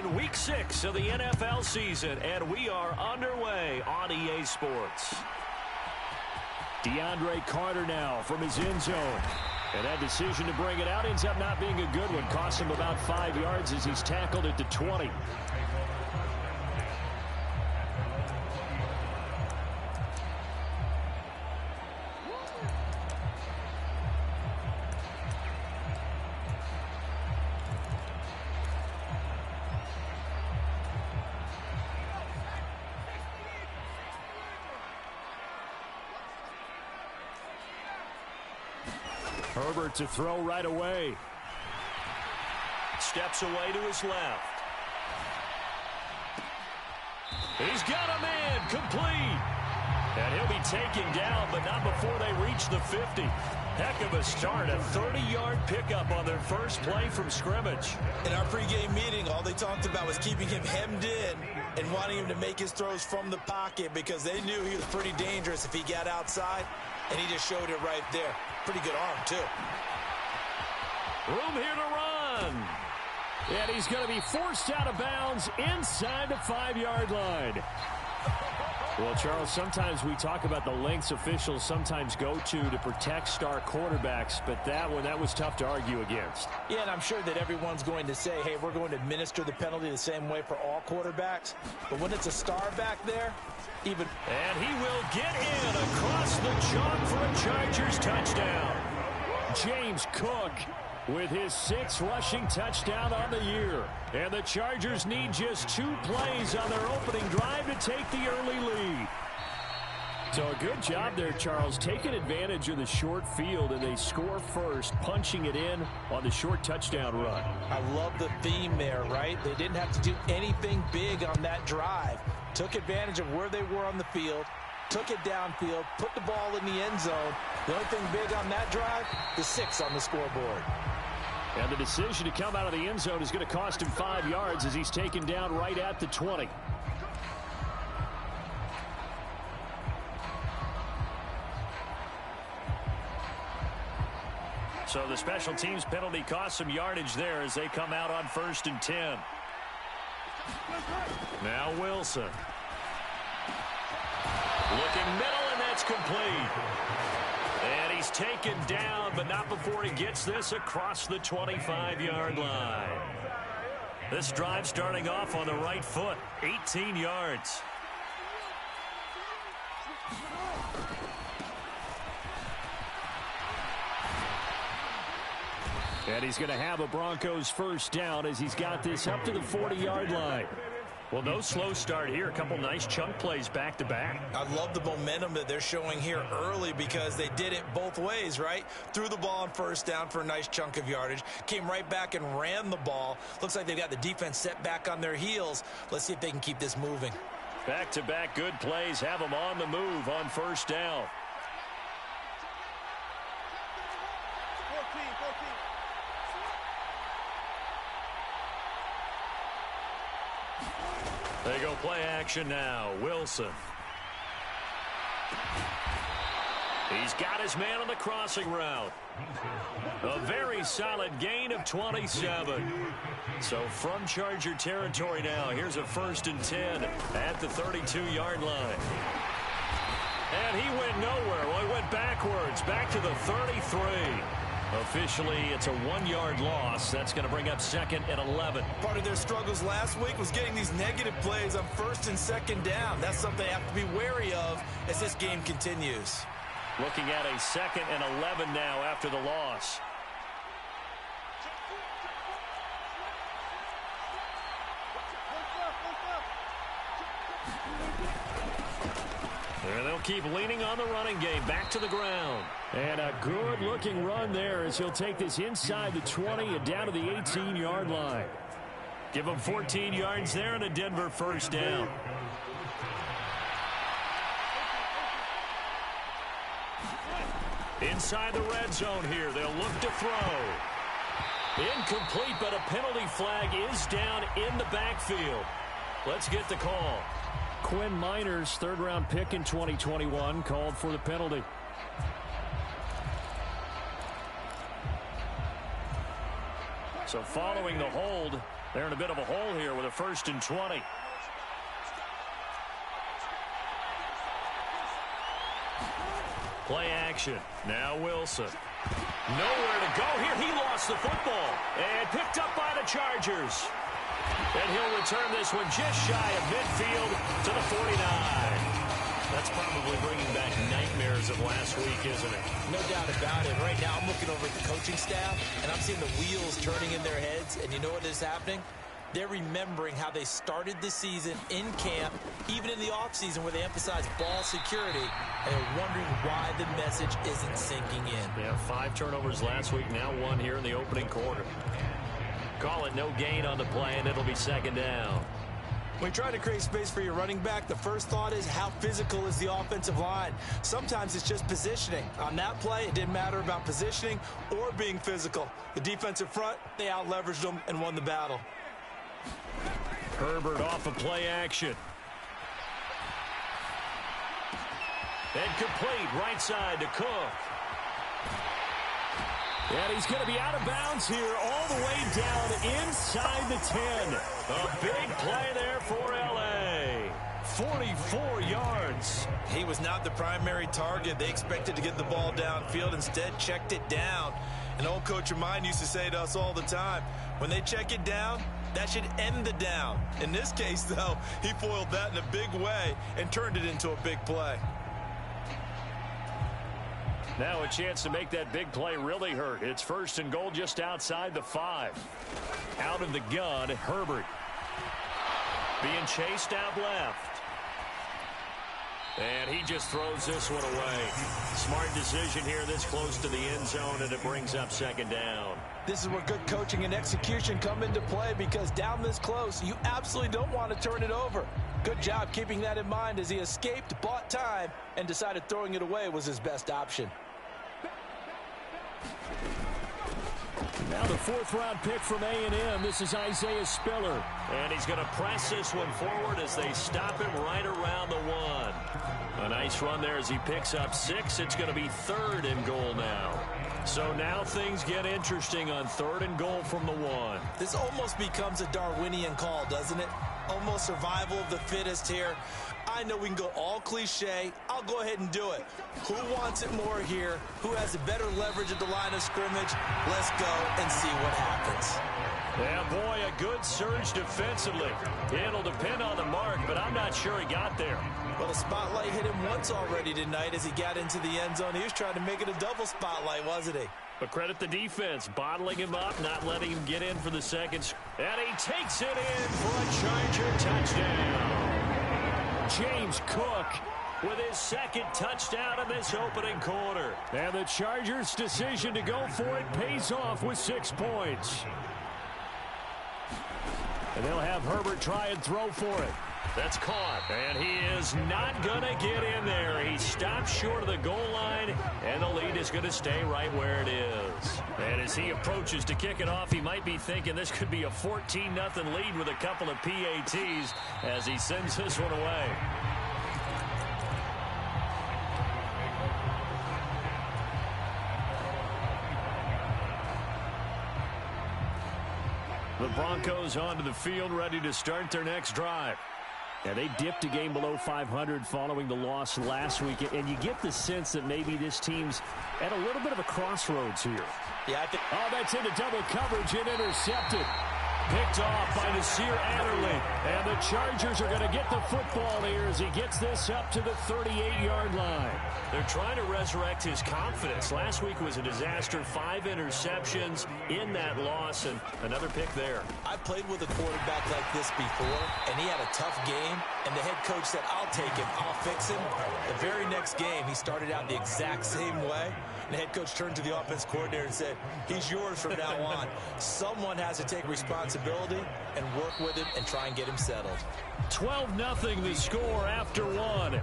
on Week 6 of the NFL season, and we are underway on EA Sports. DeAndre Carter now from his end zone. And that decision to bring it out ends up not being a good one. Cost him about 5 yards as he's tackled at the 20. Herbert to throw right away. Steps away to his left. He's got a man complete. And he'll be taken down, but not before they reach the 50. Heck of a start, a 30-yard pickup on their first play from scrimmage. In our pregame meeting, all they talked about was keeping him hemmed in and wanting him to make his throws from the pocket because they knew he was pretty dangerous if he got outside, and he just showed it right there. Pretty good arm, too. Room here to run. And he's going to be forced out of bounds inside the 5-yard line. Well, Charles, sometimes we talk about the lengths officials sometimes go to protect star quarterbacks, but that was tough to argue against. Yeah, and I'm sure that everyone's going to say, hey, we're going to administer the penalty the same way for all quarterbacks. But when it's a star back there, even... And he will get in across the chalk for a Chargers touchdown. James Cook with his 6th rushing touchdown on the year. And the Chargers need just 2 plays on their opening drive to take the early lead. So a good job there, Charles, taking advantage of the short field, and they score first, punching it in on the short touchdown run. I love the theme there, right? They didn't have to do anything big on that drive. Took advantage of where they were on the field, took it downfield, put the ball in the end zone. The only thing big on that drive, the 6 on the scoreboard. And the decision to come out of the end zone is going to cost him 5 yards as he's taken down right at the 20. So the special teams penalty costs some yardage there as they come out on 1st and 10. Now Wilson. Looking middle, and that's complete. And he's taken down, but not before he gets this across the 25-yard line. This drive starting off on the right foot, 18 yards. And he's going to have a Broncos first down as he's got this up to the 40-yard line. Well, no slow start here. A couple nice chunk plays back-to-back. I love the momentum that they're showing here early because they did it both ways, right? Threw the ball on 1st down for a nice chunk of yardage. Came right back and ran the ball. Looks like they've got the defense set back on their heels. Let's see if they can keep this moving. Back-to-back good plays have them on the move on 1st down. They go play action now. Wilson. He's got his man on the crossing route. A very solid gain of 27. So from Charger territory now, here's a 1st and 10 at the 32-yard line. And he went nowhere. Well, he went backwards, back to the 33. Officially, it's a 1-yard loss. That's going to bring up 2nd and 11. Part of their struggles last week was getting these negative plays on 1st and 2nd down. That's something they have to be wary of as this game continues. Looking at a 2nd and 11 now after the loss. And they'll keep leaning on the running game. Back to the ground. And a good-looking run there as he'll take this inside the 20 and down to the 18-yard line. Give him 14 yards there and a Denver first down. Inside the red zone here. They'll look to throw. Incomplete, but a penalty flag is down in the backfield. Let's get the call. Quinn Miners, 3rd-round pick in 2021, called for the penalty. So following the hold, They're in a bit of a hole here with a 1st and 20. Play action. Now Wilson. Nowhere to go here. He lost the football. And picked up by the Chargers. And he'll return this one just shy of midfield to the 49. That's probably bringing back nightmares of last week, isn't it? No doubt about it. Right now, I'm looking over at the coaching staff, and I'm seeing the wheels turning in their heads. And you know what is happening? They're remembering how they started the season in camp, even in the offseason where they emphasized ball security, and they're wondering why the message isn't sinking in. Yeah, 5 turnovers last week, now 1 here in the opening quarter. Call it no gain on the play, and it'll be 2nd down. When you try to create space for your running back, the first thought is how physical is the offensive line. Sometimes it's just positioning. On that play, it didn't matter about positioning or being physical. The defensive front, they out-leveraged them and won the battle. Herbert off of play action. And complete right side to Cook. And he's going to be out of bounds here all the way down inside the 10. A big play there for L.A. 44 yards. He was not the primary target. They expected to get the ball downfield. Instead, checked it down. An old coach of mine used to say to us all the time, when they check it down, that should end the down. In this case, though, he foiled that in a big way and turned it into a big play. Now a chance to make that big play really hurt. It's 1st and goal just outside the 5. Out of the gun, Herbert. Being chased out left. And he just throws this one away. Smart decision here this close to the end zone, and it brings up 2nd down. This is where good coaching and execution come into play, because down this close, you absolutely don't want to turn it over. Good job keeping that in mind as he escaped, bought time, and decided throwing it away was his best option. Now the 4th-round pick from A&M. This is Isaiah Spiller. And he's going to press this one forward as they stop him right around the 1. A nice run there as he picks up 6. It's going to be 3rd and goal now. So now things get interesting on 3rd and goal from the 1. This almost becomes a Darwinian call, doesn't it? Almost survival of the fittest here. I know we can go all cliche. I'll go ahead and do it. Who wants it more here? Who has a better leverage at the line of scrimmage? Let's go and see what happens. Yeah, boy, a good surge defensively. It'll depend on the mark, but I'm not sure he got there. Well, the spotlight hit him once already tonight as he got into the end zone. He was trying to make it a double spotlight, wasn't he? But credit the defense, bottling him up, not letting him get in for the 2nd. And he takes it in for a Charger touchdown. James Cook with his 2nd touchdown in this opening quarter. And the Chargers' decision to go for it pays off with 6 points. And they'll have Herbert try and throw for it. That's caught, and he is not going to get in there. He stops short of the goal line, and the lead is going to stay right where it is. And as he approaches to kick it off, he might be thinking this could be a 14-0 lead with a couple of PATs as he sends this one away. The Broncos onto the field, ready to start their next drive. Yeah, they dipped a game below 500 following the loss last week, and you get the sense that maybe this team's at a little bit of a crossroads here. Yeah, I think. Oh, that's into double coverage and intercepted. Picked off by Nasir Adderley. And the Chargers are going to get the football here as he gets this up to the 38-yard line. They're trying to resurrect his confidence. Last week was a disaster. 5 interceptions in that loss, and another pick there. I played with a quarterback like this before, and he had a tough game, and the head coach said, I'll take him, I'll fix him. The very next game, he started out the exact same way. The head coach turned to the offense coordinator and said, he's yours from now on. Someone has to take responsibility and work with him and try and get him settled. 12-0 the score after 1.